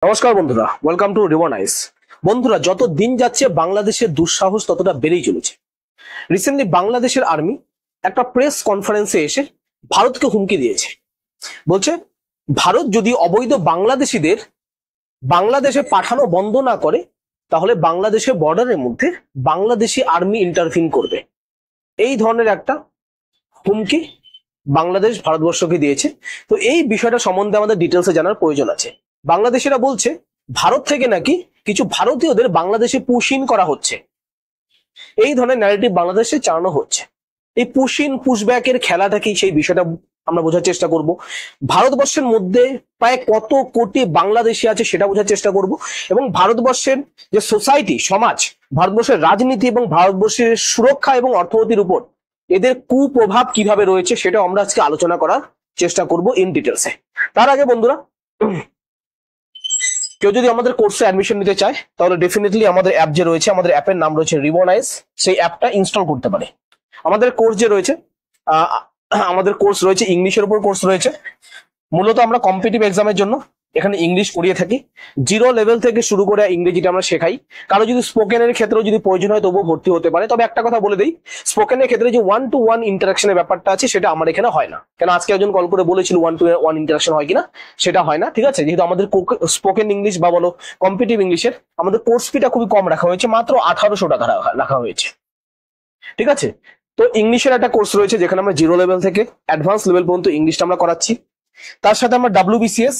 নমস্কার বন্ধুরা, welcome to রিবনাইজ। বন্ধুরা, যত দিন যাচ্ছে বাংলাদেশের দুঃসাহস ততটা বেড়েই চলেছে। রিসেন্টলি বাংলাদেশের আর্মি একটা প্রেস কনফারেন্সে এসে ভারতকে হুমকি দিয়েছে। বলছে ভারত যদি অবৈধ বাংলাদেশিদের বাংলাদেশে পাঠানো বন্ধ না করে তাহলে বাংলাদেশের বর্ডারের মধ্যে বাংলাদেশি আর্মি ইন্টারভিন করবে। এই ধরনের একটা হুমকি বাংলাদেশ ভারতবর্ষকে দিয়েছে। তো এই বিষয়টা সম্বন্ধে আমাদের ডিটেলসে জানার প্রয়োজন আছে। বাংলাদেশিরা বলছে ভারত থেকে নাকি কিছু ভারতীয়দের বাংলাদেশে পুশইন করা হচ্ছে, এই ধরনের ন্যারেটিভ বাংলাদেশে চালানো হচ্ছে। এই পুশইন পুশব্যাকের খেলাটা কি, সেই বিষয়টা আমরা বোঝার চেষ্টা করব। ভারতবর্ষের মধ্যে প্রায় কত কোটি বাংলাদেশি আছে সেটা বোঝার চেষ্টা করব, এবং ভারতবর্ষের যে সোসাইটি, সমাজ, ভারতবর্ষের রাজনীতি এবং ভারতবর্ষের সুরক্ষা এবং অর্থনীতির উপর এদের কুপ্রভাব কিভাবে রয়েছে সেটা আমরা আজকে আলোচনা করার চেষ্টা করব ইন ডিটেলসে। তার আগে বন্ধুরা, কেউ যদি আমাদের কোর্সে অ্যাডমিশন নিতে চায় তাহলে ডেফিনেটলি আমাদের অ্যাপ যে রয়েছে, আমাদের অ্যাপের নাম রয়েছে রিবনাইজ, সেই অ্যাপটা ইনস্টল করতে পারে। আমাদের কোর্স যে রয়েছে, আমাদের কোর্স রয়েছে ইংলিশের উপর কোর্স রয়েছে। মূলত আমরা কম্পিটিটিভ এক্সামের জন্য এখানে ইংলিশ করিয়ে থাকি। 0 লেভেল থেকে শুরু করে ইংরেজিটা আমরা শেখাই। কারো যদি স্পোকেনের ক্ষেত্রেও যদি প্রয়োজন হয় তবুও ভর্তি হতে পারে। তবে একটা কথা বলে দিই, স্পোকেনের ক্ষেত্রে যে 1-to-1 ইন্টারাকশনের ব্যাপারটা আছে সেটা আমার এখানে হয় না। কেন আজকে একজন কল করে বলেছিল 1-to-1 ইন্টারাকশন হয় কিনা, সেটা হয় না। ঠিক আছে, যেহেতু আমাদের স্পোকেন ইংলিশ বা বলো কম্পিটিটিভ ইংলিশের আমাদের কোর্স ফিটা খুবই কম রাখা হয়েছে, মাত্র 1800 টাকা রাখা হয়েছে। ঠিক আছে, তো ইংলিশের একটা কোর্স রয়েছে যেখানে আমরা 0 লেভেল থেকে অ্যাডভান্স লেভেল পর্যন্ত ইংলিশটা আমরা করাচ্ছি। তার সাথে আমরা WBCS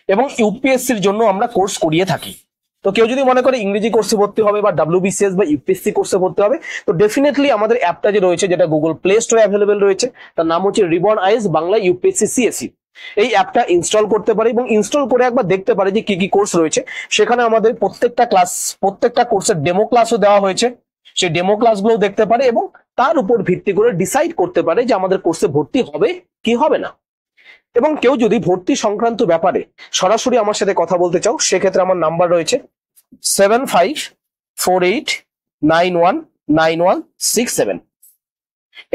এবং ইউপিএসসির জন্য আমরা কোর্স করিয়ে থাকি। তো কেউ যদি মনে করে ইংরেজি কোর্সে ভর্তি হবে বা WBCS বা ইউপিএসসি কোর্সে ভর্তি হবে, তো ডেফিনেটলি আমাদের অ্যাপটা যে রয়েছে, যেটা গুগল প্লে স্টোরে অ্যাভেলেবেল রয়েছে, তার নাম হচ্ছে রিবনাইজ বাংলা ইউপিএসসি সিএসসি। এই অ্যাপটা ইনস্টল করতে পারে এবং ইনস্টল করে একবার দেখতে পারে যে কি কি কোর্স রয়েছে। সেখানে আমাদের প্রত্যেকটা কোর্সের ডেমো ক্লাসও দেওয়া হয়েছে। সেই ডেমো ক্লাসগুলো দেখতে পারে এবং তার উপর ভিত্তি করে ডিসাইড করতে পারে যে আমাদের কোর্সে ভর্তি হবে কি হবে না। এবং কেউ যদি ভর্তি সংক্রান্ত ব্যাপারে সরাসরি আমার সাথে কথা বলতে চাও, সেক্ষেত্রে আমার নাম্বার রয়েছে 7548919167।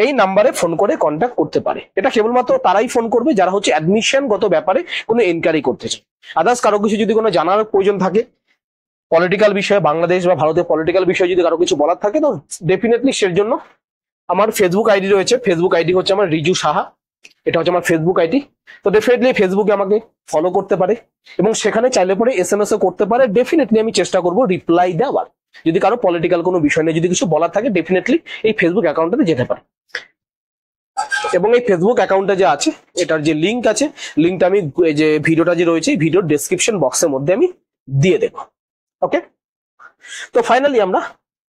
এই নাম্বারে ফোন করে কন্ট্যাক্ট করতে পারে। এটা কেবলমাত্র তারাই ফোন করবে যারা হচ্ছে অ্যাডমিশন গত ব্যাপারে কোনো এনকোয়ারি করতে চায়। আদার্স কারো কিছু যদি কোনো জানার প্রয়োজন থাকে, পলিটিক্যাল বিষয়ে, বাংলাদেশ বা ভারতের পলিটিক্যাল বিষয়ে যদি কারো কিছু বলার থাকে, তো ডেফিনেটলি সের জন্য আমার ফেসবুক আইডি রয়েছে। ফেসবুক আইডি হচ্ছে আমার রিজু সাহা, এটা হচ্ছে আমার ফেসবুক আইডি। তো ডেফিনেটলি ফেসবুকে আমাকে ফলো করতে পারে এবং সেখানে চাইলে পরে SMS ও করতে পারে। ডেফিনেটলি আমি চেষ্টা করবো রিপ্লাই দেওয়ার। যদি কারো পলিটিক্যাল কোনো বিষয় নিয়ে যদি কিছু বলার থাকে, ডেফিনেটলি এই ফেসবুক অ্যাকাউন্টে যেতে পারে। এবং এই ফেসবুক অ্যাকাউন্টে যে আছে, এটার যে লিঙ্ক আছে, লিঙ্কটা আমি যে ভিডিওটা যে রয়েছে এই ভিডিওর ডেসক্রিপশন বক্সের মধ্যে আমি দিয়ে দেবো। ওকে, তো ফাইনালি আমরা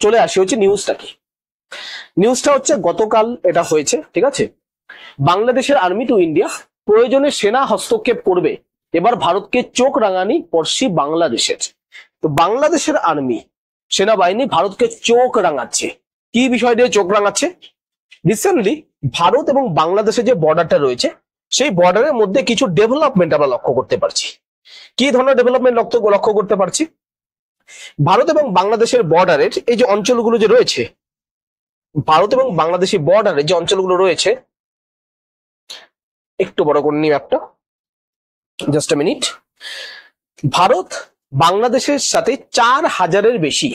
চলে আসি হচ্ছে নিউজটা কি। নিউজটা হচ্ছে গতকাল এটা হয়েছে। ঠিক আছে, বাংলাদেশের আর্মি টু ইন্ডিয়া প্রয়োজনে সেনা হস্তক্ষেপ করবে, এবার ভারতকে চোখ রাঙানি পড়শি বাংলাদেশের। তো বাংলাদেশের আর্মি, সেনাবাহিনী ভারতকে চোখ রাঙাচ্ছে। কি বিষয় দিয়ে চোখ রাঙাচ্ছে? রিসেন্টলি ভারত এবং বাংলাদেশের যে বর্ডারটা রয়েছে, সেই বর্ডারের মধ্যে কিছু ডেভেলপমেন্ট আমরা লক্ষ্য করতে পারছি। কি ধরনের ডেভেলপমেন্ট লক্ষ্য করতে পারছি? ভারত এবং বাংলাদেশের বর্ডারের এই যে অঞ্চলগুলো যে রয়েছে, ভারত এবং বাংলাদেশের বর্ডারের যে অঞ্চলগুলো রয়েছে, একটু বড় করে নি ম্যাপটা, জাস্ট আ মিনিট। ভারত বাংলাদেশের সাথে 4000-এর বেশি,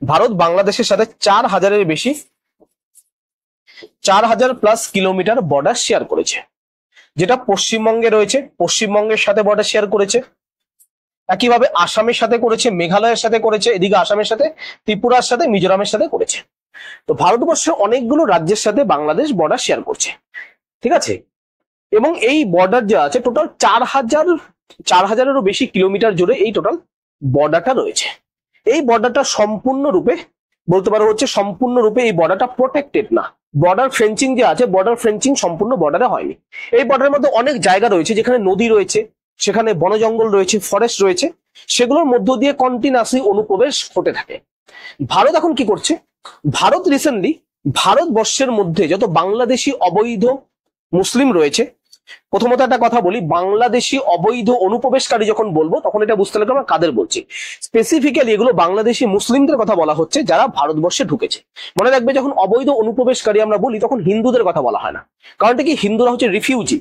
ভারত বাংলাদেশের সাথে 4000-এর বেশি, 4000+ কিলোমিটার বর্ডার শেয়ার করেছে। যেটা পশ্চিমবঙ্গে রয়েছে, পশ্চিমবঙ্গের সাথে বর্ডার শেয়ার করেছে। একইভাবে আসামের সাথে করেছে, মেঘালয়ের সাথে করেছে, এদিকে আসামের সাথে, ত্রিপুরার সাথে, মিজোরামের সাথে করেছে। তো ভারতবর্ষের অনেকগুলো রাজ্যের সাথে বাংলাদেশ বর্ডার শেয়ার করছে। ঠিক আছে, এবং এই বর্ডার যে আছে টোটাল 4000-এরও বেশি কিলোমিটার জুড়ে এই টোটাল বর্ডারটা রয়েছে। এই বর্ডারটা সম্পূর্ণরূপে বলতে পারো হচ্ছে সম্পূর্ণরূপে এই বর্ডারটা প্রোটেক্টেড না। বর্ডার ফেন্সিং যে আছে, বর্ডার ফেন্সিং সম্পূর্ণ বর্ডারে হয়নি। এই বর্ডারের মধ্যে অনেক জায়গা রয়েছে যেখানে নদী রয়েছে, সেখানে বনজঙ্গল রয়েছে, ফরেস্ট রয়েছে, সেগুলোর মধ্য দিয়ে কন্টিনিউয়াসলি অনুপ্রবেশ ঘটে থাকে। ভারত এখন কি করছে? ভারত রিসেন্টলি ভারতবর্ষের মধ্যে যত বাংলাদেশি অবৈধ মুসলিম রয়েছে, প্রথমত একটা কথা বলি, বাংলাদেশি অবৈধ অনুপ্রবেশকারী যখন বলবো তখন এটা বুঝতে লাগবে আমরা কাদের বলছি। স্পেসিফিক্যালি এগুলো বাংলাদেশি মুসলিমদের কথা বলা হচ্ছে যারা ভারতবর্ষে ঢুকেছে। মনে রাখবে, যখন অবৈধ অনুপ্রবেশকারী আমরা বলি তখন হিন্দুদের কথা বলা হয় না। কারণটা কি? হিন্দুরা হচ্ছে রিফিউজি,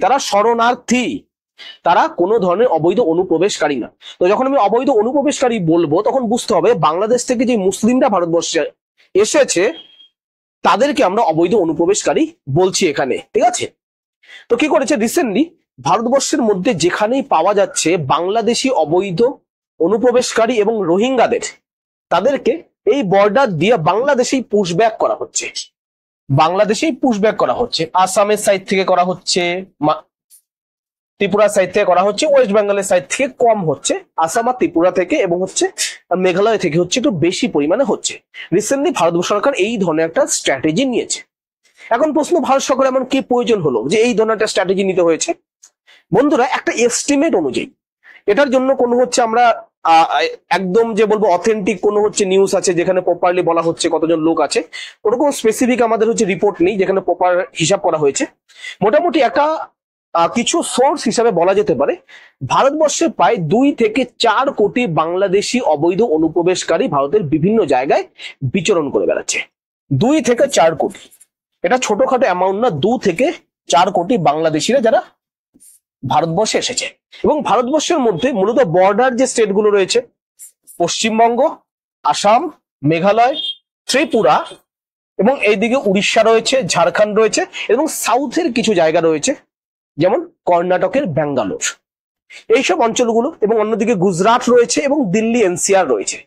তারা শরণার্থী। তারা কোনো ধরনের অবৈধ অনুপ্রবেশকারী না। তো যখন আমি অবৈধ অনুপ্রবেশকারী বলবো তখন বুঝতে হবে বাংলাদেশ থেকে যে মুসলিমরা ভারতবর্ষে এসেছে তাদেরকে আমরা অবৈধ অনুপ্রবেশকারী বলছি এখানে, ঠিক আছে? তো কি করেছে রিসেন্টলি ভারতবর্ষের মধ্যে যেখানেই পাওয়া যাচ্ছে বাংলাদেশি অবৈধ অনুপ্রবেশকারী এবং রোহিঙ্গাদের, তাদেরকে এই বর্ডার দিয়ে বাংলাদেশেই পুশব্যাক করা হচ্ছে। বাংলাদেশেই পুশব্যাক করা হচ্ছে, আসামের সাইড থেকে করা হচ্ছে, ত্রিপুরা সাইড থেকে করা হচ্ছে, ওয়েস্ট বেঙ্গলের সাইড থেকে কম হচ্ছে, আসাম আর ত্রিপুরা থেকে এবং হচ্ছে মেঘালয় থেকে হচ্ছে একটু বেশি পরিমাণে হচ্ছে। রিসেন্টলি ভারত সরকার এই ধরনের একটা স্ট্র্যাটেজি নিয়েছে। এখন প্রশ্ন, ভারত সরকার এমন কি প্রয়োজন হলো যে এই ধরনের একটা স্ট্র্যাটেজি নিতে হয়েছে? বন্ধুরা, একটা এস্টিমেট অনুযায়ী, এটার জন্য কোনো হচ্ছে আমরা একদম যে বলবো অথেন্টিক কোনো হচ্ছে নিউজ আছে যেখানে প্রপারলি বলা হচ্ছে কতজন লোক আছে, ওরকম স্পেসিফিক আমাদের হচ্ছে রিপোর্ট নেই যেখানে প্রপার হিসাব করা হয়েছে। মোটামুটি একটা কিছু সোর্স হিসাবে বলা যেতে পারে ভারতবর্ষে প্রায় 2 থেকে 4 কোটি বাংলাদেশি অবৈধ অনুপ্রবেশকারী ভারতের বিভিন্ন জায়গায় বিচরণ করে বেড়াচ্ছে। 2 থেকে 4 কোটি, এটা ছোটখাটো অ্যামাউন্ট না। 2 থেকে 4 কোটি বাংলাদেশিরা যারা ভারতবর্ষে এসেছে। এবং ভারতবর্ষের মধ্যে মূলত বর্ডার যে স্টেট গুলো রয়েছে, পশ্চিমবঙ্গ, আসাম, মেঘালয়, ত্রিপুরা এবং এইদিকে উড়িষ্যা রয়েছে, ঝাড়খণ্ড রয়েছে এবং সাউথের কিছু জায়গা রয়েছে যেমন কর্ণাটকের ব্যাঙ্গালোর, এইসব অঞ্চলগুলো, এবং অন্যদিকে গুজরাট রয়েছে এবং দিল্লি এনসিআর রয়েছে।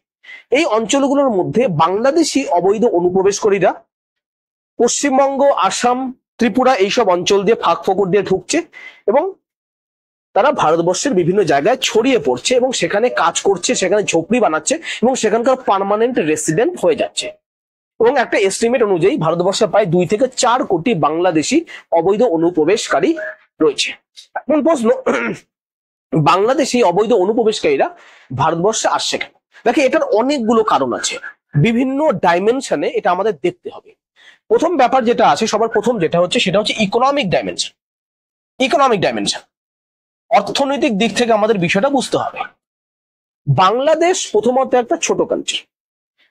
এই অঞ্চলগুলোর মধ্যে বাংলাদেশি অবৈধ অনুপ্রবেশকারীরা পশ্চিমবঙ্গ, আসাম, ত্রিপুরা এইসব অঞ্চল দিয়ে ফাঁক ফোকর দিয়ে ঢুকছে এবং তারা ভারতবর্ষের বিভিন্ন জায়গায় ছড়িয়ে পড়ছে এবং সেখানে কাজ করছে, সেখানে ঝোপড়ি বানাচ্ছে এবং সেখানকার পার্মানেন্ট রেসিডেন্ট হয়ে যাচ্ছে। এবং একটা এস্টিমেট অনুযায়ী ভারতবর্ষে প্রায় 2 থেকে 4 কোটি বাংলাদেশি অবৈধ অনুপ্রবেশকারী রয়েছে। এখন প্রশ্ন, বাংলাদেশি অবৈধ অনুপ্রবেশকারীরা ভারতবর্ষে আসছে কেন? দেখে, এটার অনেকগুলো কারণ আছে, বিভিন্ন ডাইমেনশনে এটা আমাদের দেখতে হবে। প্রথম ব্যাপার যেটা আছে, সবার প্রথম যেটা হচ্ছে সেটা হচ্ছে ইকোনমিক ডাইমেনশন। ইকোনমিক ডাইমেনশন, অর্থনৈতিক দিক থেকে আমাদের বিষয়টা বুঝতে হবে। বাংলাদেশ প্রথমত একটা ছোট country,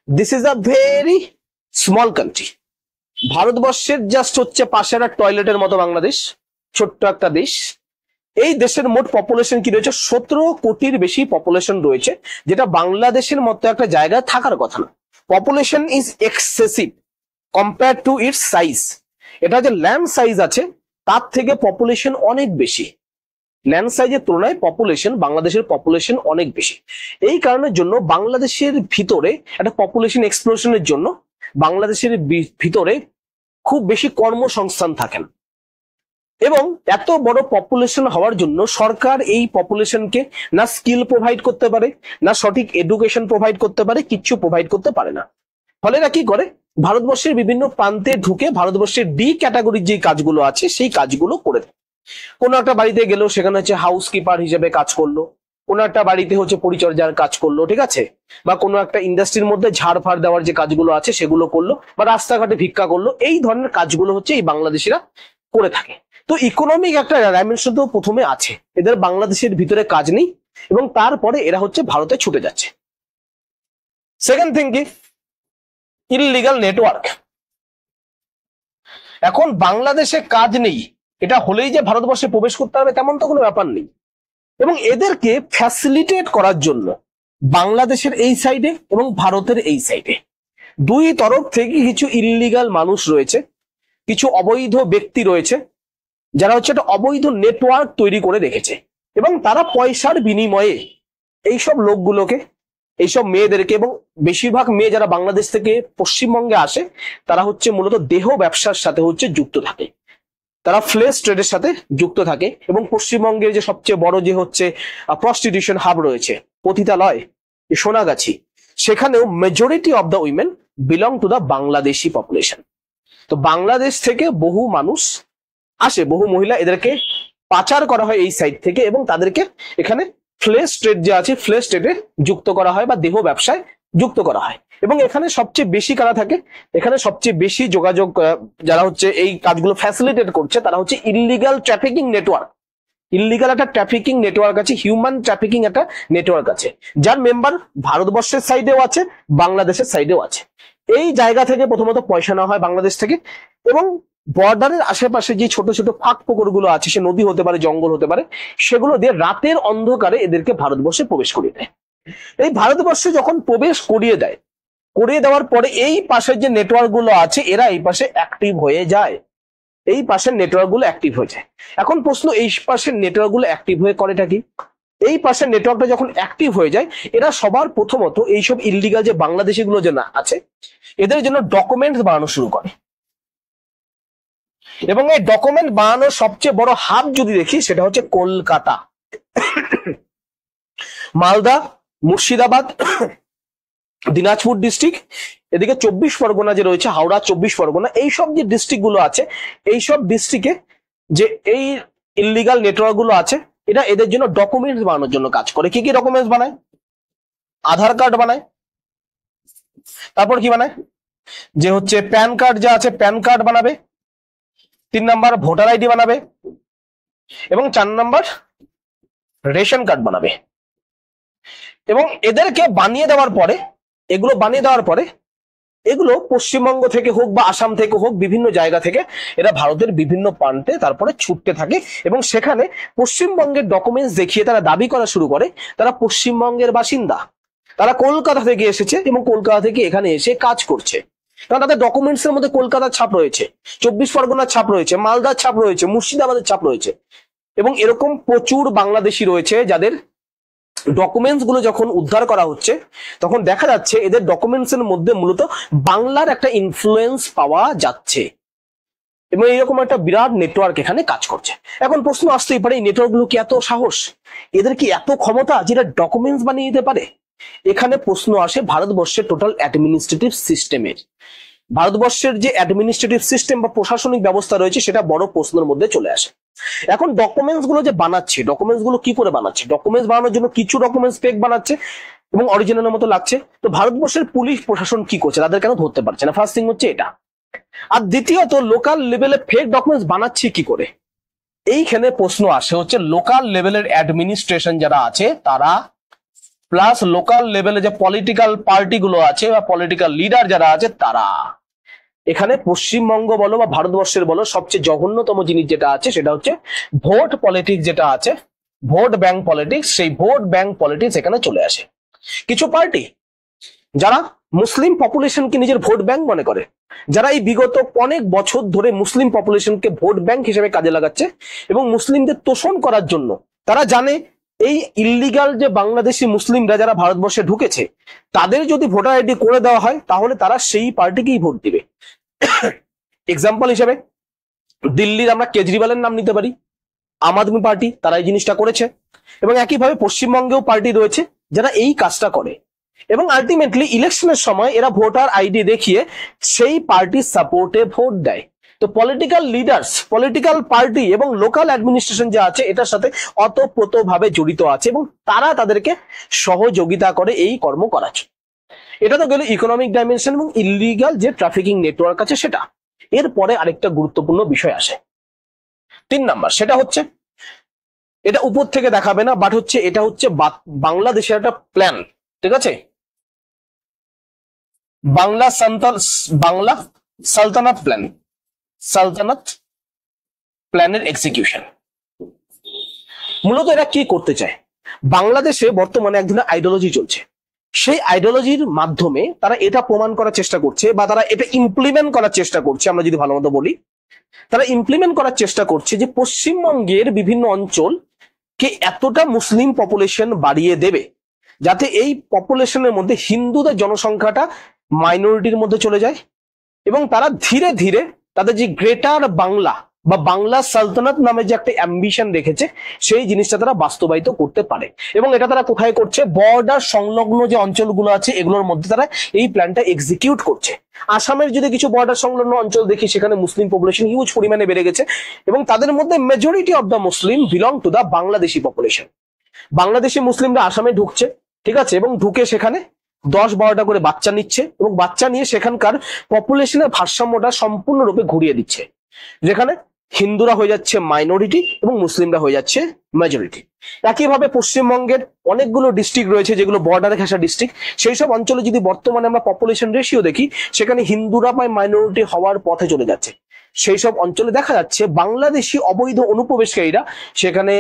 this is a very small country. ভারতবর্ষের জাস্ট হচ্ছে পাশের আর টয়লেটের মতো বাংলাদেশ, ছোট্ট একটা দেশ। এই দেশের মোট পপুলেশন কি রয়েছে? 17 কোটির বেশি পপুলেশন রয়েছে, যেটা বাংলাদেশের মতো একটা জায়গায় থাকার কথা না। Population is excessive compare to its size. এটা যে ল্যান্ড সাইজ আছে তার থেকে পপুলেশন অনেক বেশি। ল্যান্ড সাইজের তুলনায় পপুলেশন, বাংলাদেশের পপুলেশন অনেক বেশি। এই কারণের জন্য বাংলাদেশের ভিতরে একটা পপুলেশন এক্সপ্লোশনের জন্য বাংলাদেশের ভিতরে খুব বেশি কর্মসংস্থান থাকে না। এবং এত বড় পপুলেশন হওয়ার জন্য সরকার এই পপুলেশনকে না স্কিল প্রোভাইড করতে পারে, না সঠিক এডুকেশন প্রোভাইড করতে পারে, কিচ্ছু প্রোভাইড করতে পারে না। ফলে এরা কি করে, ভারতবর্ষের বিভিন্ন প্রান্তে ঢুকে ভারতবর্ষের ডি ক্যাটাগরির যে কাজগুলো আছে সেই কাজগুলো করে দেয়। কোনো একটা বাড়িতে গেল, সেখানে হচ্ছে হাউস কিপার হিসেবে কাজ করলো, কোনো একটা বাড়িতে হচ্ছে পরিচর্যার কাজ করলো, ঠিক আছে, বা কোনো একটা ইন্ডাস্ট্রির মধ্যে ঝাড় ফাড় দেওয়ার যে কাজগুলো আছে সেগুলো করলো, বা রাস্তাঘাটে ভিক্ষা করলো। এই ধরনের কাজগুলো হচ্ছে এই বাংলাদেশিরা করে থাকে। তো ইকোনমিক একটা ডাইমেনশন তো প্রথমে আছে, এদের বাংলাদেশের ভিতরে কাজ নেই এবং তারপরে এরা হচ্ছে ভারতে ছুটে যাচ্ছে। সেকেন্ড থিং কি, ইললিগাল নেটওয়ার্ক। এখন বাংলাদেশে কাজ নেই, এটা হলেই যে ভারতবর্ষে প্রবেশ করতে হবে তেমন তো কোনো ব্যাপার নেই। এবং এদেরকে ফ্যাসিলিটেট করার জন্য বাংলাদেশের এই সাইডে এবং ভারতের এই সাইডে দুই তরফ থেকে কিছু ইললিগাল মানুষ রয়েছে, কিছু অবৈধ ব্যক্তি রয়েছে যারা হচ্ছে একটা অবৈধ নেটওয়ার্ক তৈরি করে রেখেছে এবং তারা পয়সার বিনিময়ে এইসব লোকগুলোকে, এইসব মেয়েদেরকে, এবং বেশিরভাগ মেয়ে যারা বাংলাদেশ থেকে পশ্চিমবঙ্গে আসে তারা হচ্ছে মূলত দেহ ব্যবসার সাথে হচ্ছে যুক্ত থাকে, তারা ফ্লেশ ট্রেডের সাথে যুক্ত থাকে। এবং পশ্চিমবঙ্গের যে সবচেয়ে বড় যে হচ্ছে প্রস্টিটিউশন হাব রয়েছে, পতিতালয়, সোনাগাছি, সেখানেও majority of the women belong to the Bangladeshi population. তো বাংলাদেশ থেকে বহু মানুষ আসে, বহু মহিলা, এদেরকে পাচার করা হয় এই সাইড থেকে এবং তাদেরকে এখানে ফ্লেশ ট্রেড যে আছে ফ্লেশ ট্রেডে যুক্ত করা হয় বা দেহ ব্যবসায় যুক্ত করা হয়। এবং এখানে সবচেয়ে বেশি কারা থাকে, এখানে সবচেয়ে বেশি যোগাযোগ যারা হচ্ছে এই কাজগুলো ফ্যাসিলিটেট করছে তারা হচ্ছে ইললিগাল ট্রাফিকিং নেটওয়ার্ক। ইললিগাল একটা ট্রাফিকিং নেটওয়ার্ক আছে, হিউম্যান ট্রাফিকিং একটা নেটওয়ার্ক আছে, যার মেম্বার ভারতবর্ষের সাইডেও আছে, বাংলাদেশের সাইডেও আছে। এই জায়গা থেকে প্রথমত পয়সা নেওয়া হয় বাংলাদেশ থেকে এবং বর্ডারের আশেপাশে যে ছোট ছোট ফাঁক ফোকর গুলো আছে, সে নদী হতে পারে, জঙ্গল হতে পারে, সেগুলো দিয়ে রাতের অন্ধকারে এদেরকে ভারতবর্ষে প্রবেশ করিয়ে দেয়। এই ভারতবর্ষে যখন প্রবেশ করিয়ে দেয়, করিয়ে দেওয়ার পরে এই পাশের যে নেটওয়ার্ক গুলো আছে এরা এই পাশে অ্যাক্টিভ হয়ে যায়, এই পাশের নেটওয়ার্ক গুলো অ্যাক্টিভ হয়ে যায়। এখন প্রশ্ন, এই পাশের নেটওয়ার্ক গুলো অ্যাক্টিভ হয়ে করেটা কি? এই পাশের নেটওয়ার্কটা যখন অ্যাক্টিভ হয়ে যায়, এরা সবার প্রথমত এইসব ইল্লিগাল যে বাংলাদেশি গুলো যে না আছে, এদের জন্য ডকুমেন্টস বানানো শুরু করে। এবং এই ডকুমেন্ট বানানোর সবচেয়ে বড় হাব যদি দেখি, সেটা হচ্ছে কলকাতা, মালদা, মুর্শিদাবাদ, দিনাজপুর ডিস্ট্রিক্ট, এদিকে 24 পরগনা যে রয়েছে, হাওড়া 24 পরগনা, এইসব যে ডিস্ট্রিক্ট গুলো আছে, এইসব ডিস্ট্রিক্টে যে এই ইল্লিগাল নেটওয়ার্ক গুলো আছে, এটা এদের জন্য ডকুমেন্টস বানানোর জন্য কাজ করে। কি কি ডকুমেন্টস বানায়? আধার কার্ড বানায়, তারপর কি বানায়, যে হচ্ছে প্যান কার্ড যা আছে, প্যান কার্ড বানাবে, 3 নাম্বার ভোটার আইডি বানাবে, এবং 4 নাম্বার রেশন কার্ড বানাবে। এবং এদেরকে বানিয়ে দেওয়ার পরে, এগুলো বানিয়ে দেওয়ার পরে, এগুলো পশ্চিমবঙ্গ থেকে হোক বা আসাম থেকে হোক, বিভিন্ন জায়গা থেকে এরা ভারতের বিভিন্ন প্রান্তে তারপরে ছুটতে থাকে, এবং সেখানে পশ্চিমবঙ্গের ডকুমেন্টস দেখিয়ে তারা দাবি করা শুরু করে তারা পশ্চিমবঙ্গের বাসিন্দা, তারা কলকাতা থেকে এসেছে এবং কলকাতা থেকে এখানে এসে কাজ করছে। কারণ তাদের ডকুমেন্টস এর মধ্যে কলকাতার ছাপ রয়েছে, 24 পরগনার ছাপ রয়েছে, মালদার ছাপ রয়েছে, মুর্শিদাবাদের ছাপ রয়েছে। এবং এরকম প্রচুর বাংলাদেশি রয়েছে যাদের ডকুমেন্টস গুলো যখন উদ্ধার করা হচ্ছে, তখন দেখা যাচ্ছে এদের ডকুমেন্টস এর মধ্যে মূলত বাংলার একটা ইনফ্লুয়েন্স পাওয়া যাচ্ছে, এবং এইরকম একটা বিরাট নেটওয়ার্ক এখানে কাজ করছে। এখন প্রশ্ন আসতেই পারে, এই নেটওয়ার্ক গুলো কি এত সাহস, এদের কি এত ক্ষমতা যেটা ডকুমেন্টস বানিয়ে দিতে পারে? এখানে প্রশ্ন আসে ভারতবর্ষের টোটাল অ্যাডমিনিস্ট্রেটিভ সিস্টেমের। ভারতবর্ষের যে অ্যাডমিনিস্ট্রেটিভ সিস্টেম বা প্রশাসনিক ব্যবস্থা রয়েছে, সেটা বড় প্রশ্নের মধ্যে চলে আসে। এখন ডকুমেন্টস গুলো যে বানাচ্ছে, ডকুমেন্টস গুলো কি করে বানাচ্ছে? ডকুমেন্টস বানানোর জন্য কিছু ডকুমেন্টস ফেক বানাচ্ছে এবং অরিজিনালের মতো লাগছে। তো ভারতবর্ষের পুলিশ প্রশাসন কি করছে, তাদের কেন ধরতে পারছে না? ফার্স্ট থিং হচ্ছে এটা। আর দ্বিতীয়ত, লোকাল লেভেলে ফেক ডকুমেন্টস বানাচ্ছে কি করে? এইখানে প্রশ্ন আসে হচ্ছে লোকাল লেভেলের অ্যাডমিনিস্ট্রেশন যারা আছে তারা, প্লাস লোকাল লেভেলে যে পলিটিক্যাল পার্টি গুলো আছে বা পলিটিক্যাল লিডার যারা আছে তারা। এখানে পশ্চিমবঙ্গ বলো বা ভারতবর্ষের বলো, সবচেয়ে জঘন্যতম জিনিস যেটা আছে সেটা হচ্ছে ভোট পলিটিক্স যেটা আছে, ভোট ব্যাংক পলিটিক্স। সেই ভোট ব্যাংক পলিটিক্স এখানে চলে আসে। কিছু পার্টি যারা মুসলিম পপুলেশনকে নিজের ভোট ব্যাংক মনে করে, যারা এই বিগত অনেক বছর ধরে মুসলিম পপুলেশনকে ভোট ব্যাংক হিসেবে কাজে লাগাচ্ছে এবং মুসলিমদের তোষণ করার জন্য, তারা জানে এই ইল্লিগাল যে বাংলাদেশি মুসলিমরা যারা ভারতবর্ষে ঢুকেছে, তাদের যদি ভোটার আইডি করে দেওয়া হয় তাহলে তারা সেই পার্টিকেই ভোট দিবে। এক্সাম্পল হিসেবে দিল্লির আমরা কেজরিওয়ালের নাম নিতে পারি, আম আদমি পার্টি, তারা এই জিনিসটা করেছে। এবং একইভাবে পশ্চিমবঙ্গেও পার্টি রয়েছে যারা এই কাজটা করে, এবং আলটিমেটলি ইলেকশনের সময় এরা ভোটার আইডি দেখিয়ে সেই পার্টির সাপোর্টে ভোট দেয়। তো পলিটিক্যাল লিডার্স, পলিটিক্যাল পার্টি এবং লোকাল অ্যাডমিনিস্ট্রেশন যা আছে এটার সাথে অতপ্রতভাবে জড়িত আছে, এবং তারা তাদেরকে সহযোগিতা করে এই কর্ম করার। এটা তো গেল ইকোনমিক ডাইমেনশন এবং ইলিগাল যে ট্রাফিকিং নেটওয়ার্ক আছে সেটা। এরপরে আরেকটা গুরুত্বপূর্ণ বিষয় আসে 3 নাম্বার, সেটা হচ্ছে, এটা উপর থেকে দেখাবে না, বাট হচ্ছে এটা হচ্ছে বাংলাদেশের একটা প্ল্যান, ঠিক আছে? বাংলা সালতানাত প্ল্যান, সালতানাত প্ল্যানের এক্সিকিউশন। মূলত এরা কি করতে চায়? বাংলাদেশে বর্তমানে এক ধরনের আইডিওলজি চলছে, সেই আইডিওলজির মাধ্যমে তারা এটা প্রমাণ করার চেষ্টা করছে বা তারা এটা ইমপ্লিমেন্ট করার চেষ্টা করছে, আমরা যদি ভালো মতো বলি, তারা ইমপ্লিমেন্ট করার চেষ্টা করছে যে পশ্চিমবঙ্গের বিভিন্ন অঞ্চলকে এতটা মুসলিম পপুলেশন বাড়িয়ে দেবে যাতে এই পপুলেশনের মধ্যে হিন্দুদের জনসংখ্যাটা মাইনরিটির মধ্যে চলে যায়, এবং তারা ধীরে ধীরে তাদের যে গ্রেটার বাংলা বা বাংলা সালতানাত নামে যে একটা অ্যাম্বিশন রেখেছে, সেই জিনিসটা তারা বাস্তবায়িত করতে পারে। এবং এটা তারা কোথায় করছে? বর্ডার সংলগ্ন যে অঞ্চলগুলো আছে এগুলোর মধ্যে তারা এই প্ল্যানটা এক্সিকিউট করছে। আসামের যদি কিছু বর্ডার সংলগ্ন অঞ্চল দেখি, সেখানে মুসলিম পপুলেশন হিউজ পরিমাণে বেড়ে গেছে, এবং তাদের মধ্যে majority of the Muslim belong to the Bangladeshi population. Bangladeshi মুসলিমরা আসামে ঢুকছে, ঠিক আছে, এবং ঢুকে সেখানে 10-12টা করে বাচ্চা নিচ্ছে, এবং বাচ্চা নিয়ে সেখানকার পপুলেশনের ভারসাম্যটা সম্পূর্ণরূপে ঘুরিয়ে দিচ্ছে, যেখানে হিন্দুরা হয়ে যাচ্ছে মাইনরিটি এবং মুসলিমরা হয়ে যাচ্ছে মেজরিটি। একইভাবে পশ্চিমবঙ্গের অনেকগুলো ডিস্ট্রিক্ট রয়েছে যেগুলো বর্ডারে ঘেঁষা ডিস্ট্রিক্ট, সেই সব অঞ্চলে যদি বর্তমানে আমরা পপুলেশন রেশিও দেখি, সেখানে হিন্দুরা প্রায় মাইনরিটি হওয়ার পথে চলে যাচ্ছে। সেই সব অঞ্চলে দেখা যাচ্ছে বাংলাদেশি অবৈধ অনুপ্রবেশকারীরা সেখানে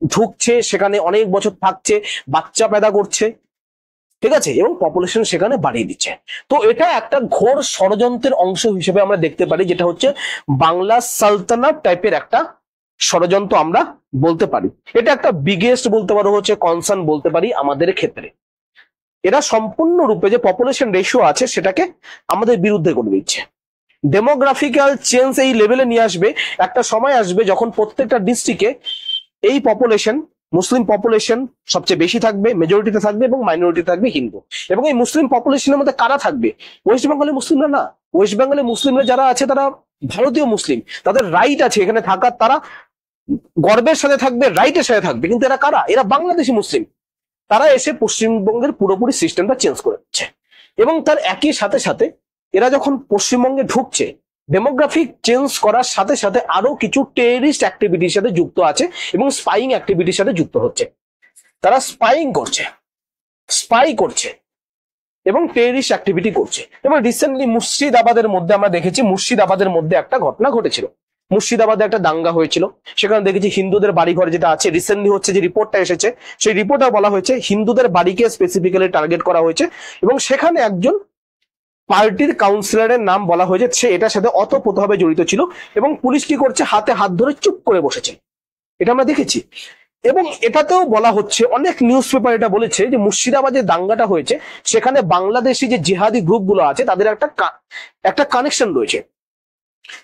ঢুকছে, সেখানে অনেক বছর থাকছে, বাচ্চা পেদা করছে, ঠিক আছে, এবং পপুলেশন সেখানে বাড়িয়ে দিচ্ছে। তো এটা একটা ঘোর ষড়যন্ত্রের অংশ হিসেবে আমরা দেখতে পারি, যেটা হচ্ছে বাংলা সালতানাত টাইপের একটা ষড়যন্ত্র আমরা বলতে পারি। এটা একটা বিগেস্ট বলতে পারো হচ্ছে কনসার্ন বলতে পারি আমাদের ক্ষেত্রে। এরা সম্পূর্ণরূপে যে পপুলেশন রেশিও আছে সেটাকে আমাদের বিরুদ্ধে করে দিচ্ছে। ডেমোগ্রাফিক্যাল চেঞ্জ এই লেভেলে নিয়ে আসবে, একটা সময় আসবে যখন প্রত্যেকটা ডিস্ট্রিক্টে এই পপুলেশন, মুসলিম পপুলেশন সবচেয়ে বেশি থাকবে, মেজরিটিতে থাকবে, এবং মাইনরিটি থাকবে হিন্দু। এবং এই মুসলিম পপুলেশনের মধ্যে কারা থাকবে? ওয়েস্ট বেঙ্গলের মুসলিমরা না। ওয়েস্ট বেঙ্গলের মুসলিমরা যারা আছে তারা ভারতীয় মুসলিম, তাদের রাইট আছে এখানে থাকার, তারা গর্বের সাথে থাকবে, রাইটের সাথে থাকবে। কিন্তু এরা কারা? এরা বাংলাদেশি মুসলিম। তারা এসে পশ্চিমবঙ্গের পুরোপুরি সিস্টেমটা চেঞ্জ করে দিচ্ছে। এবং তার একই সাথে সাথে এরা যখন পশ্চিমবঙ্গে ঢুকছে, ডেমোগ্রাফিক চেঞ্জ করার সাথে সাথে আরো কিছু টেররিস্ট অ্যাক্টিভিটির সাথে যুক্ত আছে এবং স্পাইং অ্যাক্টিভিটির সাথে যুক্ত হচ্ছে। তারা স্পাই করছে এবং টেররিস্ট অ্যাক্টিভিটি করছে। এবং রিসেন্টলি মুর্শিদাবাদের মধ্যে আমরা দেখেছি, মুর্শিদাবাদের মধ্যে একটা ঘটনা ঘটেছিল। মুর্শিদাবাদে একটা দাঙ্গা হয়েছিল, সেখানে দেখেছি হিন্দুদের বাড়িঘর যেটা আছে, রিসেন্টলি হচ্ছে যে রিপোর্টটা এসেছে, সেই রিপোর্টে বলা হয়েছে হিন্দুদের বাড়িকে স্পেসিফিক্যালি টার্গেট করা হয়েছে এবং সেখানে একজন পার্টির কাউন্সিলরের নাম বলা হয়েছে, সে এটার সাথে অতপ্রতভাবে জড়িত ছিল এবং পুলিশ কি করছে, হাতে হাত ধরে চুপ করে বসেছে। এটা আমরা দেখেছি। এবং এটাতেও বলা হচ্ছে, অনেক নিউজ পেপার এটা বলেছে যে মুর্শিদাবাদে দাঙ্গাটা হয়েছে সেখানে বাংলাদেশি যে জিহাদি গ্রুপগুলো আছে তাদের একটা কানেকশন রয়েছে।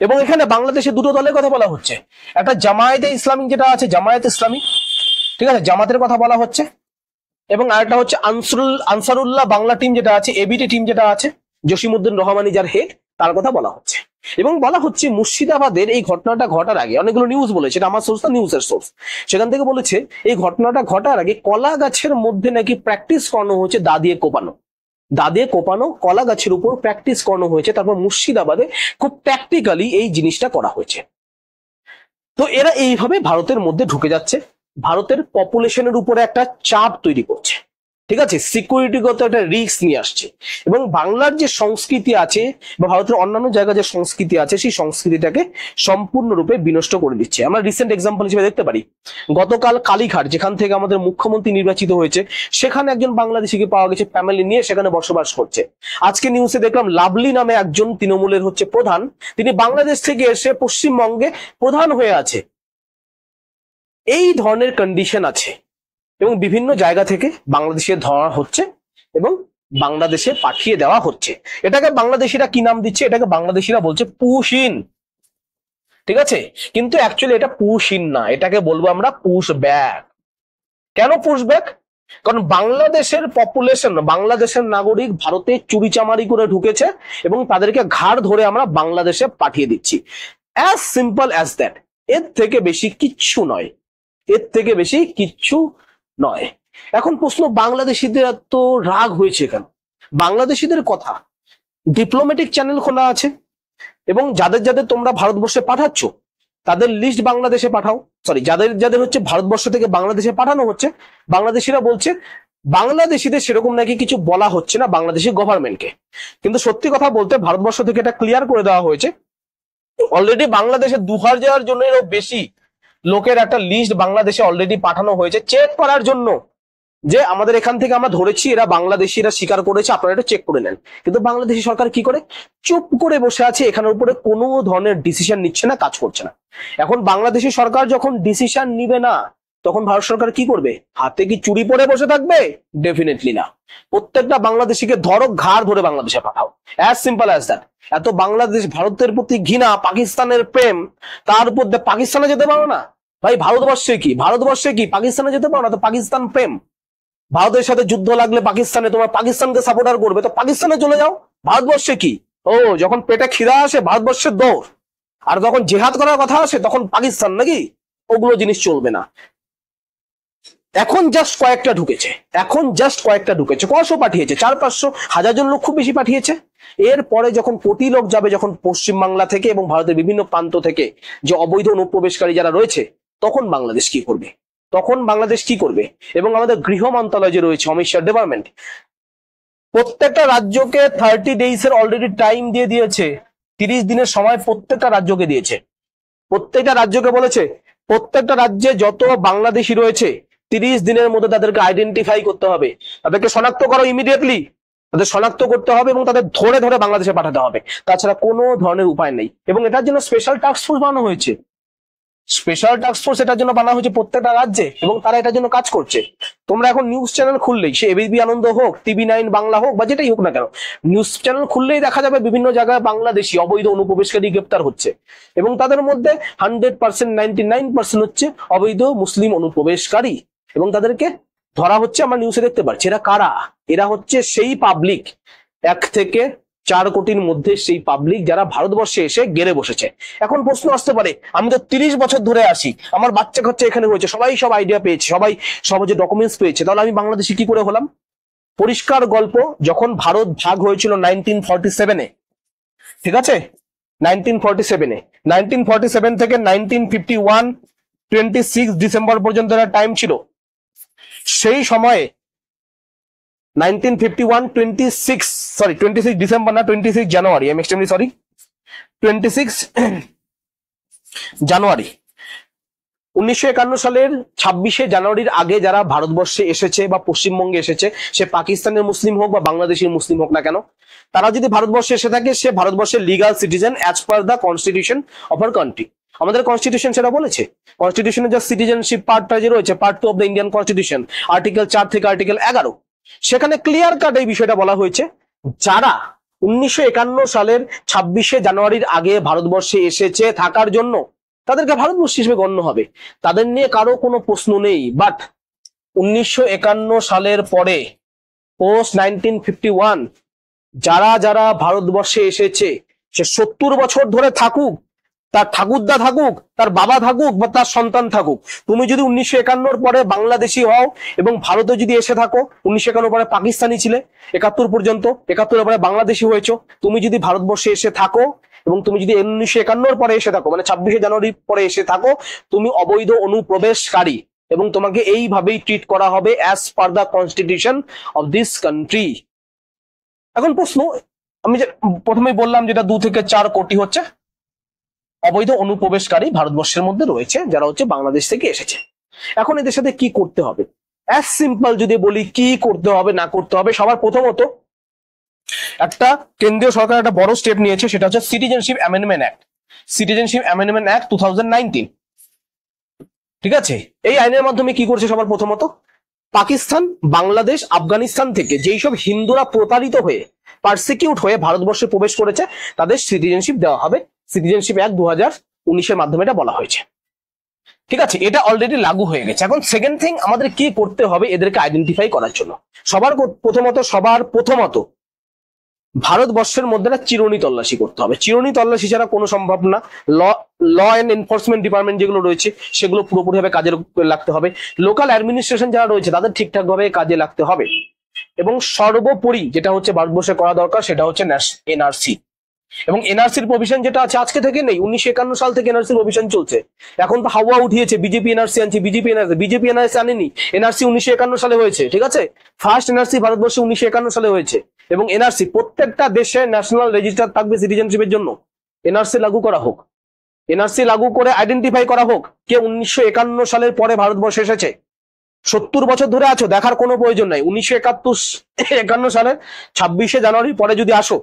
এবং এখানে বাংলাদেশে দুটো দলের কথা বলা হচ্ছে, একটা জামায়াতে ইসলামী যেটা আছে, জামায়াত ইসলামী, ঠিক আছে, জামাতের কথা বলা হচ্ছে, এবং আরেকটা হচ্ছে আনসারুল্লাহ বাংলা টিম যেটা আছে, এবিটি টিম যেটা আছে, জসিমউদ্দিন রহমানি যার হেড, তার কথা বলা হচ্ছে। এবং বলা হচ্ছে মুর্শিদাবাদের এই ঘটনাটা ঘটার আগে অনেকগুলো নিউজ বলেছে, এটা আমার সোর্স না, নিউজের সোর্স, সেখান থেকে বলেছে এই ঘটনাটা ঘটার আগে কলা গাছের মধ্যে নাকি প্র্যাকটিস করানো হয়েছে, দা দিয়ে কোপানো কলা গাছের উপর প্র্যাকটিস করানো হয়েছে। তারপর মুর্শিদাবাদে খুব প্র্যাকটিক্যালি এই জিনিসটা করা হয়েছে। তো এরা এইভাবে ভারতের মধ্যে ঢুকে যাচ্ছে, ভারতের পপুলেশনের উপরে একটা চাপ তৈরি করছে, ঠিক আছে, সিকিউরিটিগত একটা রিস্ক নিয়ে আসছে। এবং বাংলার যে সংস্কৃতি আছে বা ভারতের অন্যান্য জায়গায় যে সংস্কৃতি আছে সেই সংস্কৃতিটাকে সম্পূর্ণরূপে বিনষ্ট করে দিচ্ছে। আমরা রিসেন্ট এক্সাম্পল হিসেবে দেখতে পারি, গতকাল কালীঘাট যেখান থেকে আমাদের মুখ্যমন্ত্রী নির্বাচিত হয়েছে, সেখানে একজন বাংলাদেশিকে পাওয়া গেছে, ফ্যামিলি নিয়ে সেখানে বসবাস করছে। আজকে নিউজে দেখলাম লাভলি নামে একজন তৃণমূলের হচ্ছে প্রধান, তিনি বাংলাদেশ থেকে এসে পশ্চিমবঙ্গে প্রধান হয়ে আছে। এই ধরনের কন্ডিশন আছে এবং বিভিন্ন জায়গা থেকে বাংলাদেশে ধরা হচ্ছে এবং বাংলাদেশে পাঠিয়ে দেওয়া হচ্ছে। এটাকে বাংলাদেশিরা কি নাম দিচ্ছে? এটাকে বাংলাদেশিরা বলছে পুশইন, ঠিক আছে, কিন্তু অ্যাকচুয়ালি এটা পুশইন না, এটাকে বলবো আমরা পুশ ব্যাক। কেন পুশ ব্যাক? কারণ বাংলাদেশের পপুলেশন, বাংলাদেশের নাগরিক ভারতে চুরিচামারি করে ঢুকেছে এবং তাদেরকে ঘাড় ধরে আমরা বাংলাদেশে পাঠিয়ে দিচ্ছি। As simple as that. এর থেকে বেশি কিচ্ছু নয়, এর থেকে বেশি কিচ্ছু নয়। এখন প্রশ্ন, বাংলাদেশিদের এত রাগ হয়েছে কেন? বাংলাদেশিদের কথা, ডিপ্লোম্যাটিক চ্যানেল খোলা আছে এবং যাদের যাদের তোমরা ভারতবর্ষে পাঠাচ্ছ তাদের লিস্ট বাংলাদেশে পাঠাও। সরি, যাদের যাদের হচ্ছে ভারতবর্ষ থেকে বাংলাদেশে পাঠানো হচ্ছে, বাংলাদেশিরা বলছে বাংলাদেশিদের সেরকম নাকি কিছু বলা হচ্ছে না বাংলাদেশি গভর্নমেন্টকে। কিন্তু সত্যি কথা বলতে ভারতবর্ষ থেকে এটা ক্লিয়ার করে দেওয়া হয়েছে, অলরেডি বাংলাদেশে 2000 জনেরও বেশি লোকের একটা লিস্ট বাংলাদেশে অলরেডি পাঠানো হয়েছে চেক করার জন্য, যে আমাদের এখান থেকে আমরা ধরেছি এরা বাংলাদেশিরা স্বীকার করেছে, আপনারা এটা চেক করে নেন। কিন্তু বাংলাদেশি সরকার কি করে? চুপ করে বসে আছে, এখানের উপরে কোনো ধরনের ডিসিশন নিচ্ছে না, কাজ করছে না। এখন বাংলাদেশি সরকার যখন ডিসিশন নিবে না, তখন ভারত সরকার কি করবে? হাতে কি চুরি পরে বসে থাকবে? ডেফিনেটলি না। প্রত্যেকটা বাংলাদেশিকে ধরো, ঘাড় ধরে বাংলাদেশে পাঠাও, অ্যাজ সিম্পল অ্যাজ দ্যাট। এত বাংলাদেশ, ভারতের প্রতি ঘৃণা, পাকিস্তানের প্রেম, তার উপর পাকিস্তানে যেতে পারো না ভাই? ভারতবর্ষে কি পাকিস্তানে যেতে পারো না? তো পাকিস্তান প্রেম, ভারতের সাথে যুদ্ধ লাগলে পাকিস্তানে, তোমার পাকিস্তানকে সাপোর্টার করবে, তো পাকিস্তানে চলে যাও। ভারতবর্ষে কি? ও, যখন পেটে খিদা আসে ভারতবর্ষের দৌড়, আর যখন জেহাদ করার কথা আসে তখন পাকিস্তান, নাকি? ওগুলো জিনিস চলবে না। এখন জাস্ট কয়েকটা ঢুকেছে, কশো পাঠিয়েছে? 400-500 1000 জন লোক খুব বেশি পাঠিয়েছে। এরপরে যখন কোটি লোক যাবে, যখন পশ্চিমবাংলা থেকে এবং ভারতের বিভিন্ন প্রান্ত থেকে যে অবৈধ অনুপ্রবেশকারী যারা রয়েছে, তখন বাংলাদেশ কি করবে? এবং আমাদের গৃহ মন্ত্রণালয় যে রয়েছে, অমিত শাহ ডিপার্টমেন্ট, প্রত্যেকটা রাজ্যকে 30 days অলরেডি টাইম দিয়ে দিয়েছে 30 দিনের সময় প্রত্যেকটা রাজ্যকে দিয়েছে, প্রত্যেকটা রাজ্যকে বলেছে প্রত্যেকটা রাজ্যে যত বাংলাদেশি রয়েছে 30 দিনের মধ্যে তাদেরকে আইডেন্টিফাই করতে হবে, তাদেরকে শনাক্ত করো ইমিডিয়েটলি, তাদের শনাক্ত করতে হবে এবং তাদের ধরে ধরে বাংলাদেশে পাঠাতে হবে, তাছাড়া কোনো ধরনের উপায় নেই। এবং এটার জন্য স্পেশাল টাস্ক ফোর্স বানানো হয়েছে, স্পেশাল টাস্ক ফোর্স এটার জন্য বানানো হয়েছে প্রত্যেকটা রাজ্যে, এবং তারা এটার জন্য কাজ করছে। তোমরা এখন নিউজ চ্যানেল খুললেই, সে এবিপি আনন্দ হোক, টিভি9 বাংলা হোক বা যেটাই হোক না কেন, নিউজ চ্যানেল খুললেই দেখা যাবে বিভিন্ন জায়গায় বাংলাদেশি অবৈধ অনুপ্রবেশকারী গ্রেপ্তার হচ্ছে, এবং তাদের মধ্যে 100% 99% হচ্ছে অবৈধ মুসলিম অনুপ্রবেশকারী, এবং তাদেরকে ধরা হচ্ছে। আমরা নিউজে দেখতে পাচ্ছি। এরা কারা? এরা হচ্ছে সেই পাবলিক, 1 থেকে 4 কোটির মধ্যে সেই পাবলিক যারা ভারতবর্ষে এসে গেড়ে বসেছে। এখন প্রশ্ন আসতে পারে, আমি তো 30 বছর ধরে আসি, আমার বাচ্চা কাচ্চা এখানে রয়েছে, সবাই সব আইডিয়া পেয়েছে, সবাই সহজে ডকুমেন্টস পেয়েছে, তাহলে আমি বাংলাদেশি কি করে হলাম? পরিষ্কার গল্প, যখন ভারত ভাগ হয়েছিল 1947-এ, ঠিক আছে, 1947-এ, 1947 থেকে 1951 26 ডিসেম্বর পর্যন্ত টাইম ছিল। সেই সময়ে 26 ডিসেম্বর না, 26 জানুয়ারি, আমি এক্সট্রিমলি সরি, 26 জানুয়ারি 1951 সালের 26শে জানুয়ারির আগে যারা ভারতবর্ষে এসেছে বা পশ্চিমবঙ্গে এসেছে, সে পাকিস্তানের মুসলিম হোক বা বাংলাদেশের মুসলিম হোক না কেন, তারা যদি ভারতবর্ষে এসে থাকে, সে ভারতবর্ষের legal citizen as per the constitution of our country. আমাদের কনস্টিটিউশন সেটা বলেছে। কনস্টিটিউশনের যে সিটিজেনশিপ পার্টটা যে রয়েছে, part 2 of the Indian constitution, article 4 থেকে আর্টিকেল 11, সেখানে ক্লিয়ার কাট এই বিষয়টা বলা হয়েছে, যারা 1951 সালের 26শে জানুয়ারির আগে ভারতবর্ষে এসেছে থাকার জন্য, তাদেরকে ভারতবর্ষী হিসেবে গণ্য হবে, তাদের নিয়ে কারো কোনো প্রশ্ন নেই। বাট 1951 সালের পরে, পোস্ট 1951, যারা যারা ভারতবর্ষে এসেছে, সে 70 বছর ধরে থাকুক, তার ঠাকুরদা থাকুক, তার বাবা থাকুক বা তার সন্তান থাকুক, তুমি যদি 1951 পরে বাংলাদেশি হও এবং ভারতে যদি এসে থাকো, 1951 পরে পাকিস্তানি ছিলে 71 পর্যন্ত, 71 পরে বাংলাদেশি হয়েছো, তুমি যদি ভারতবর্ষে এসে থাকো এবং তুমি যদি 1951 পরে এসে থাকো, মানে 26শে জানুয়ারি পরে এসে থাকো, তুমি অবৈধ অনুপ্রবেশকারী, এবং তোমাকে এইভাবেই ট্রিট করা হবে as per the constitution of this country. এখন প্রশ্ন, আমি যে প্রথমেই বললাম, যেটা 2 থেকে 4 কোটি হচ্ছে অবৈধ অনুপ্রবেশকারী ভারতবর্ষের মধ্যে রয়েছে, যারা হচ্ছে বাংলাদেশ থেকে এসেছে। এখন এদের সাথে কি করতে হবে? অ্যাজ সিম্পল যদি বলি কি করতে হবে না করতে হবে, সবার প্রথমত একটা কেন্দ্রীয় সরকার একটা বড় স্টেপ নিয়েছে, সেটা হচ্ছে citizenship amendment act, citizenship amendment act 2019। ঠিক আছে, এই আইনের মাধ্যমে কি করছে, সবার প্রথমত পাকিস্তান, বাংলাদেশ, আফগানিস্তান থেকে যেই সব হিন্দুরা প্রতারিত হয়ে, পারসিকিউট হয়ে ভারতবর্ষে প্রবেশ করেছে, তাদের সিটিজেনশিপ দেওয়া হবে। সিটিজেনশিপ অ্যাক্ট 2019-এর মাধ্যমে এটা বলা হয়েছে। ঠিক আছে, এটা অলরেডি লাগু হয়ে গেছে। এখন সেকেন্ড থিং, আমাদের কি করতে হবে এদেরকে আইডেন্টিফাই করার জন্য? সবার প্রথমত ভারতবর্ষের মধ্যে একটা চিরুনি তল্লাশি করতে হবে। চিরুনি তল্লাশি ছাড়া কোনো সম্ভব না। ল অ্যান্ড এনফোর্সমেন্ট ডিপার্টমেন্ট যেগুলো রয়েছে, সেগুলো পুরোপুরিভাবে কাজে লাগতে হবে। লোকাল অ্যাডমিনিস্ট্রেশন যারা রয়েছে, তাদের ঠিকঠাক ভাবে কাজে লাগতে হবে। এবং সর্বোপরি যেটা হচ্ছে ভারতবর্ষে করা দরকার, সেটা হচ্ছে এনআরসি। এবং এনআরসির প্রভিশন যেটা আছে আজকে থেকে নেই, 1951 সাল থেকে এনআরসির প্রভিশন চলছে। এখন তো হাওয়া উঠিয়েছে, বিজেপি এনআরসি আনছে, বিজেপি এনআরসি আনেনি, এনআরসি 1951 সালে হয়েছে। ঠিক আছে, ফার্স্ট এনআরসি ভারতবর্ষে 1951 সালে হয়েছে। এবং এনআরসি প্রত্যেকটা দেশে ন্যাশনাল রেজিস্টার থাকবে সিটিজেনশিপের জন্য। এনআরসি লাগু করা হোক, এনআরসি লাগু করে আইডেন্টিফাই করা হোক কে 1951 সালের পরে ভারতবর্ষে এসেছে। 70 বছর ধরে আছো, দেখার কোনো প্রয়োজন নাই। 1951 সালের 26শে জানুয়ারির পরে যদি আসো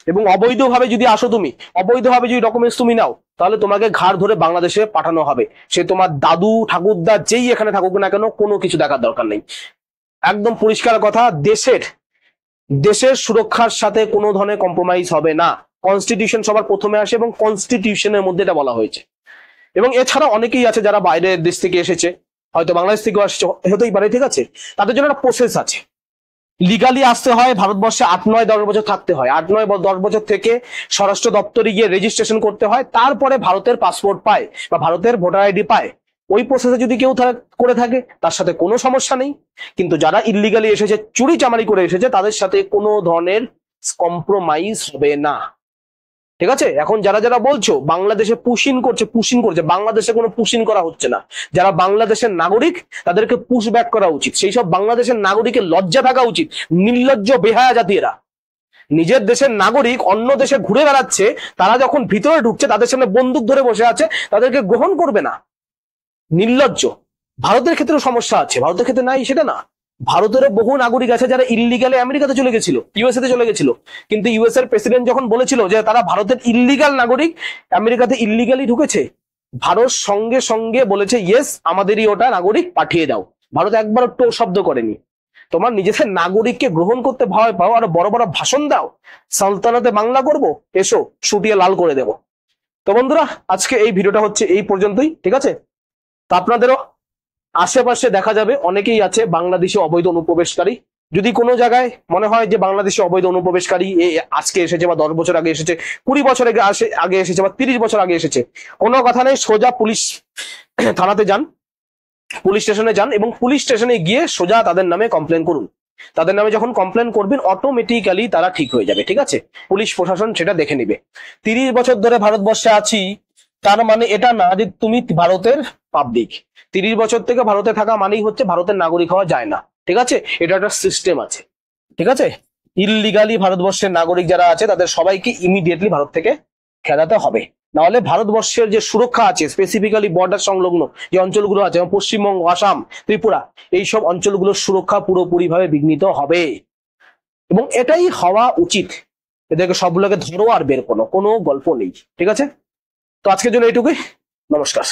এবং অবৈধভাবে যদি আসো, তুমি অবৈধভাবে যদি ডকুমেন্টস তুমি নাও, তাহলে তোমাকে ঘাড় ধরে বাংলাদেশে পাঠানো হবে। সে তোমার দাদু ঠাকুরদা যেই এখানে থাকুক না কেন, কোনো কিছু দেখার দরকার নেই। একদম পরিষ্কার কথা, দেশের সুরক্ষার সাথে কোনো ধরনের কম্প্রোমাইজ হবে না। কনস্টিটিউশন সবার প্রথমে আসে এবং কনস্টিটিউশনের মধ্যে এটা বলা হয়েছে। এবং এছাড়া অনেকেই আছে যারা বাইরের দেশ থেকে এসেছে, হয়তো বাংলাদেশ থেকেও আসছে, হতেই পারে। ঠিক আছে, তাদের জন্য একটা প্রসেস আছে। লিগালি আসতে হয়, ভারতবর্ষে 8, 9, 10 বছর থাকতে হয়। 8, 9, 10 বছর থেকে স্বরাষ্ট্র দপ্তরে গিয়ে রেজিস্ট্রেশন করতে হয়, তারপরে ভারতের পাসপোর্ট পায় বা ভারতের ভোটার আইডি পায়। ওই প্রসেসে যদি কেউ করে থাকে, তার সাথে কোনো সমস্যা নেই। কিন্তু যারা ইললিগালি এসেছে, চুরি চামারি করে এসেছে, তাদের সাথে কোনো ধরনের কম্প্রোমাইজ হবে না। ঠিক আছে, এখন যারা যারা বলছো বাংলাদেশে পুশিং করছে, বাংলাদেশে কোনো পুশিং করা হচ্ছে না। যারা বাংলাদেশের নাগরিক, তাদেরকে পুশ ব্যাক করা উচিত। সেই সব বাংলাদেশের নাগরিকের লজ্জা থাকা উচিত। নির্লজ্জ বেহায়া জাতি এরা, নিজের দেশের নাগরিক অন্য দেশে ঘুরে বেড়াচ্ছে, তারা যখন ভিতরে ঢুকছে তাদের সামনে বন্দুক ধরে বসে আছে, তাদেরকে গ্রহণ করবে না। নির্লজ্জ। ভারতের ক্ষেত্রেও সমস্যা আছে, ভারতের ক্ষেত্রে নাই সেটা না। ভারতেরও বহু নাগরিক আছে যারা ইল্লিগালে আমেরিকাতে চলে গেছিল, ইউএসএ তে চলে গেছিল, কিন্তু ইউএস এর প্রেসিডেন্ট যখন বলেছিল যে তারা ভারতের ইল্লিগাল নাগরিক, আমেরিকাতে ইল্লিগালি ঢুকেছে, ভারত সঙ্গে সঙ্গে বলেছে ইয়েস, আমাদেরই ওটা নাগরিক, পাঠিয়ে দাও। ভারত একবার টো শব্দ করেনি। তোমার নিজেদের নাগরিককে গ্রহণ করতে ভয় পাও আর বড় বড় ভাষণ দাও, সালতানাতে বাংলা করব, এসো শুটিয়ে লাল করে দেব। তো বন্ধুরা, আজকে এই ভিডিওটা হচ্ছে এই পর্যন্তই, ঠিক আছে? তা আপনাদেরও আশেপাশে দেখা যাবে অনেকেই আছে বাংলাদেশে অবৈধ অনুপ্রবেশকারী। যদি কোনো জায়গায় মনে হয় যে বাংলাদেশে অবৈধ অনুপ্রবেশকারী আজকে এসেছে বা 10 বছর আগে এসেছে, 20 বছর আগে এসেছে বা 30 বছর আগে এসেছে, কোনো কথা নেই, সোজা পুলিশ থানাতে যান, পুলিশ স্টেশনে যান এবং পুলিশ স্টেশনে গিয়ে সোজা তাদের নামে কমপ্লেন করুন। তাদের নামে যখন কমপ্লেন করবেন অটোমেটিক্যালি তারা ঠিক হয়ে যাবে, ঠিক আছে? পুলিশ প্রশাসন সেটা দেখে নিবে। 30 বছর ধরে ভারতবর্ষে আছি তার মানে এটা না যে তুমি ভারতের পাবলিক। 30 বছর থেকে ভারতে থাকা মানেই হচ্ছে ভারতের নাগরিক হওয়া যায় না, ঠিক আছে? এটা একটা সিস্টেম আছে, ঠিক আছে? ইললিগালি ভারতবর্ষের নাগরিক যারা আছে তাদের সবাইকে ইমিডিয়েটলি ভারত থেকে খেদাতে হবে, নাহলে ভারতবর্ষের যে সুরক্ষা আছে, স্পেসিফিক্যালি বর্ডার সংলগ্ন যে অঞ্চলগুলো আছে, যেমন পশ্চিমবঙ্গ, আসাম, ত্রিপুরা, এইসব অঞ্চলগুলোর সুরক্ষা পুরোপুরিভাবে বিঘ্নিত হবে এবং এটাই হওয়া উচিত। এদেরকে সবগুলোকে ধরো আর বের কোনো কোনো গল্প নেই, ঠিক আছে? তো আজকের জন্য এইটুকুই, নমস্কার।